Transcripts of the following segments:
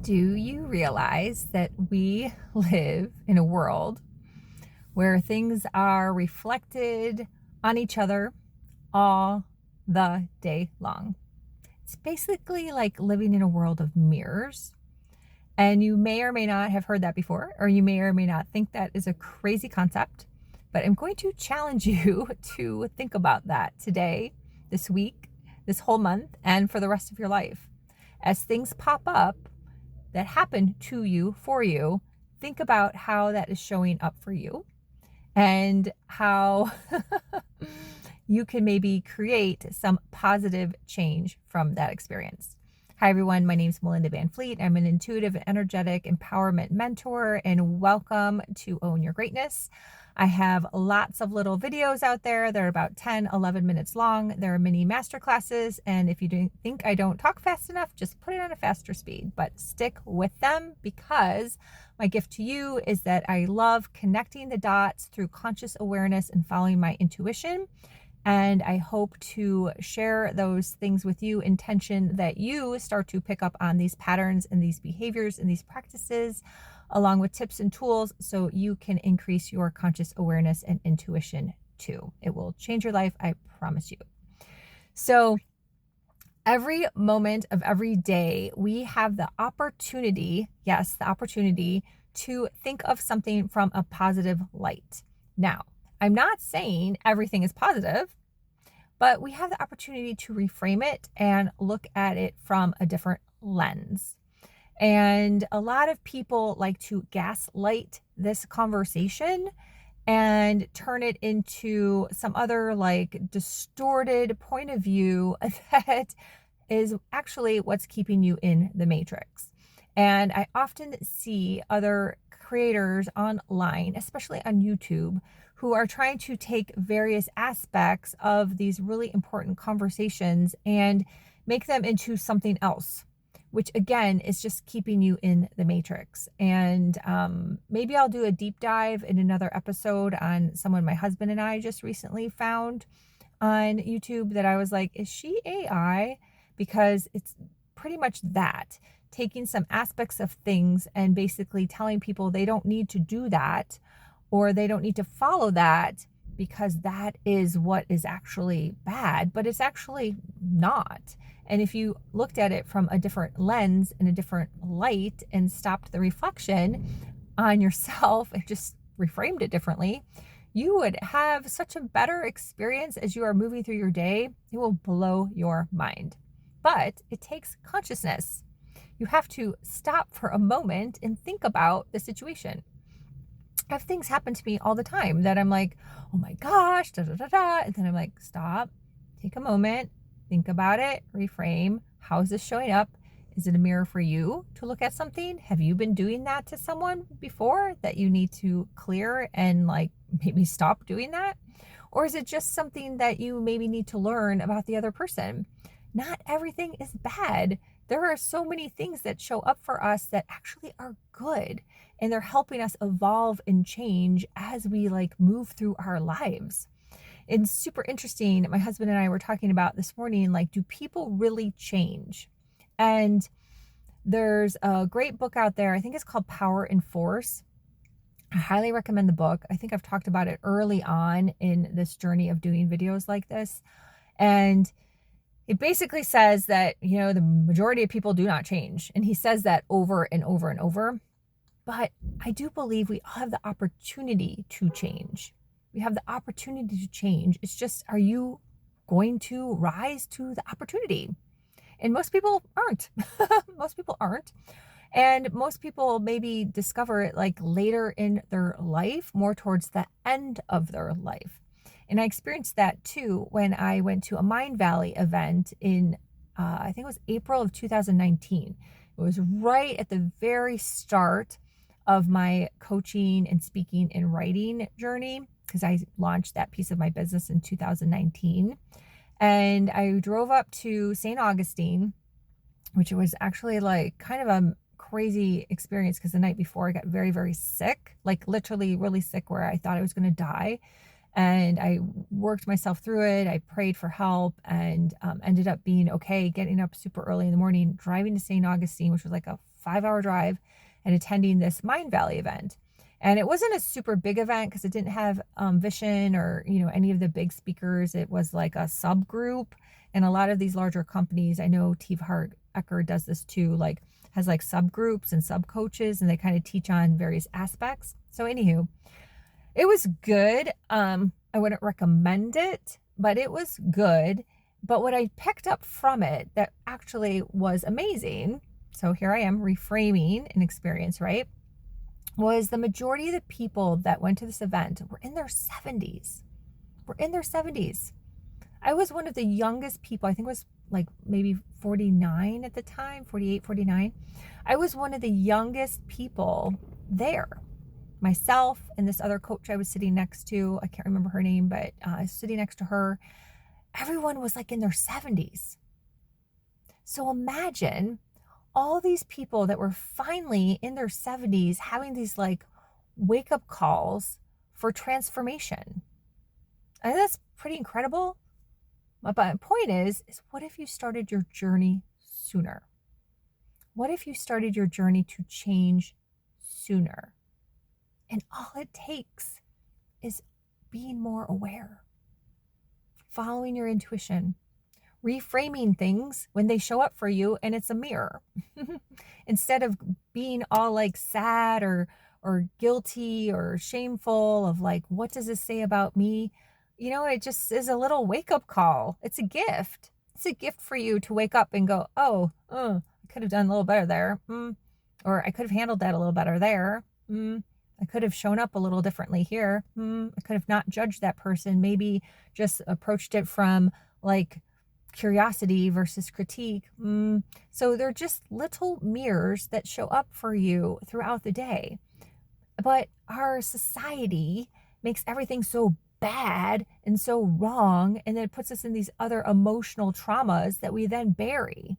Do you realize that we live in a world where things are reflected on each other all the day long? It's basically like living in a world of mirrors. And you may or may not have heard that before, or you may or may not think that is a crazy concept. But I'm going to challenge you to think about that today, this week, this whole month, and for the rest of your life. As things pop up that happen to you, for you, think about how that is showing up for you and how you can maybe create some positive change from that experience. Hi, everyone. My name is Melinda Van Fleet. I'm an intuitive and energetic empowerment mentor, and welcome to Own Your Greatness. I have lots of little videos out there. They're about 10, 11 minutes long. There are mini masterclasses, and if you think I don't talk fast enough, just put it on a faster speed, but stick with them because my gift to you is that I love connecting the dots through conscious awareness and following my intuition. And I hope to share those things with you, intention that you start to pick up on these patterns and these behaviors and these practices, along with tips and tools so you can increase your conscious awareness and intuition too. It will change your life, I promise you. So every moment of every day, we have the opportunity, yes, the opportunity to think of something from a positive light. Now, I'm not saying everything is positive, but we have the opportunity to reframe it and look at it from a different lens. And a lot of people like to gaslight this conversation and turn it into some other like distorted point of view that is actually what's keeping you in the matrix. And I often see other creators online, especially on YouTube, who are trying to take various aspects of these really important conversations and make them into something else, which again is just keeping you in the matrix. And maybe I'll do a deep dive in another episode on someone my husband and I just recently found on YouTube that I was like, is she AI? Because it's pretty much that, taking some aspects of things and basically telling people they don't need to do that or they don't need to follow that because that is what is actually bad, but it's actually not. And if you looked at it from a different lens and a different light and stopped the reflection on yourself and just reframed it differently, you would have such a better experience as you are moving through your day. It will blow your mind. But it takes consciousness. You have to stop for a moment and think about the situation. I have things happen to me all the time that I'm like, oh my gosh, da da da da. And then I'm like, stop, take a moment, think about it, reframe. How is this showing up? Is it a mirror for you to look at something? Have you been doing that to someone before that you need to clear and like maybe stop doing that? Or is it just something that you maybe need to learn about the other person? Not everything is bad. There are so many things that show up for us that actually are good, and they're helping us evolve and change as we like move through our lives. It's super interesting. My husband and I were talking about this morning, like, do people really change? And there's a great book out there. I think it's called Power and Force. I highly recommend the book. I think I've talked about it early on in this journey of doing videos like this. And it basically says that, the majority of people do not change. And he says that over and over and over. But I do believe we all have the opportunity to change. We have the opportunity to change. It's just, are you going to rise to the opportunity? And most people aren't. Most people aren't. And most people maybe discover it like later in their life, more towards the end of their life. And I experienced that too when I went to a Mind Valley event in, I think it was April of 2019. It was right at the very start of my coaching and speaking and writing journey, because I launched that piece of my business in 2019. And I drove up to St. Augustine, which was actually like kind of a crazy experience because the night before I got very, very sick, like literally really sick where I thought I was going to die. And I worked myself through it. I prayed for help and ended up being okay, getting up super early in the morning, driving to St. Augustine, which was like a 5-hour drive, and attending this Mind Valley event. And it wasn't a super big event because it didn't have Vision or, any of the big speakers. It was like a subgroup. And a lot of these larger companies, I know Steve Ecker does this too, like has like subgroups and sub coaches, and they kind of teach on various aspects. So anywho, it was good. I wouldn't recommend it, but it was good. But what I picked up from it that actually was amazing, so here I am reframing an experience, right? Was the majority of the people that went to this event were in their 70s. Were in their 70s. I was one of the youngest people. I think it was like maybe 49 at the time, 48, 49. I was one of the youngest people there. Myself and this other coach I was sitting next to, I can't remember her name, but I was sitting next to her. Everyone was like in their 70s. So imagine all these people that were finally in their 70s having these like wake up calls for transformation. I think that's pretty incredible. But my point is what if you started your journey sooner? What if you started your journey to change sooner? And all it takes is being more aware, following your intuition, reframing things when they show up for you and it's a mirror. Instead of being all like sad or guilty or shameful of like, what does this say about me? It just is a little wake-up call. It's a gift. It's a gift for you to wake up and go, I could have done a little better there. Or I could have handled that a little better there. I could have shown up a little differently here. I could have not judged that person. Maybe just approached it from like curiosity versus critique. So they're just little mirrors that show up for you throughout the day. But our society makes everything so bad and so wrong, and then it puts us in these other emotional traumas that we then bury.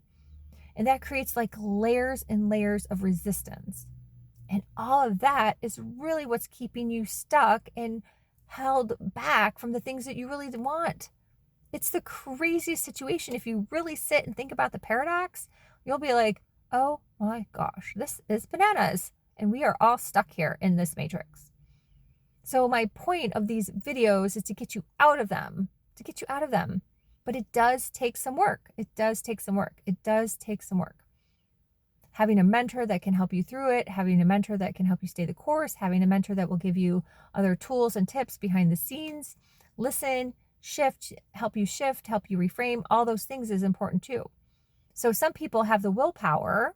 And that creates like layers and layers of resistance. And all of that is really what's keeping you stuck and held back from the things that you really want. It's the craziest situation. If you really sit and think about the paradox, you'll be like, oh my gosh, this is bananas. And we are all stuck here in this matrix. So my point of these videos is to get you out of them, But it does take some work. Having a mentor that can help you through it, having a mentor that can help you stay the course, having a mentor that will give you other tools and tips behind the scenes, listen, help you reframe, all those things is important too. So some people have the willpower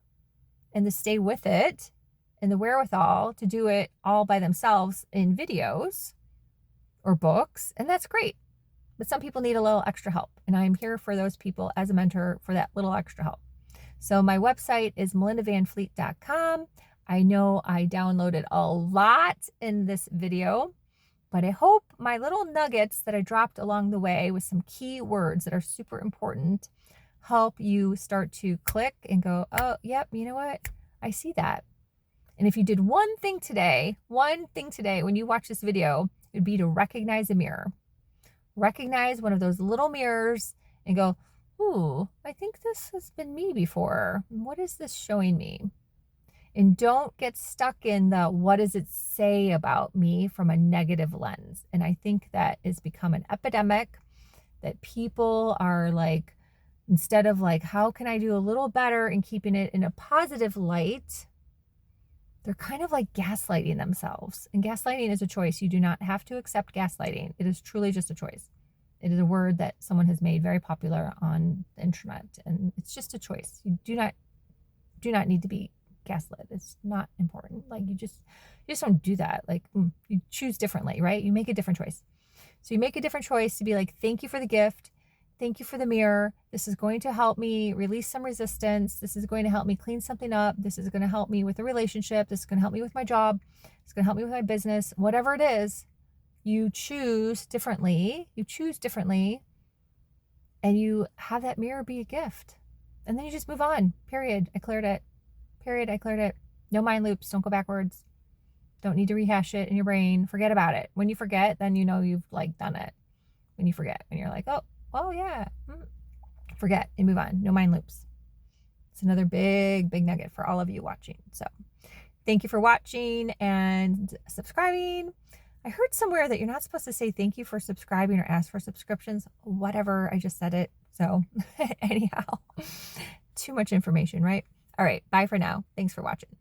and the stay with it and the wherewithal to do it all by themselves in videos or books, and that's great. But some people need a little extra help, and I'm here for those people as a mentor for that little extra help. So my website is melindavanfleet.com. I know I downloaded a lot in this video, but I hope my little nuggets that I dropped along the way with some key words that are super important help you start to click and go, oh, yep, you know what? I see that. And if you did one thing today, when you watch this video, it would be to recognize a mirror. Recognize one of those little mirrors and go, ooh, I think this has been me before. What is this showing me? And don't get stuck in the what does it say about me from a negative lens. And I think that has become an epidemic, that people are like, instead of like, how can I do a little better and keeping it in a positive light, they're kind of like gaslighting themselves. And gaslighting is a choice. You do not have to accept gaslighting. It is truly just a choice. It is a word that someone has made very popular on the internet, and it's just a choice. You do not need to be gaslit. It's not important. Like you just don't do that. Like you choose differently, right? You make a different choice. So you make a different choice to be like, thank you for the gift. Thank you for the mirror. This is going to help me release some resistance. This is going to help me clean something up. This is going to help me with a relationship. This is going to help me with my job. It's going to help me with my business. Whatever it is, you choose differently. And you have that mirror be a gift. And then you just move on. Period. I cleared it. No mind loops. Don't go backwards. Don't need to rehash it in your brain. Forget about it. When you forget, then you know you've like done it. When you forget, when you're like, oh yeah, forget and move on. No mind loops. It's another big nugget for all of you watching. So thank you for watching and subscribing. I heard somewhere that you're not supposed to say thank you for subscribing or ask for subscriptions. Whatever, I just said it. So anyhow, too much information, right? All right, bye for now. Thanks for watching.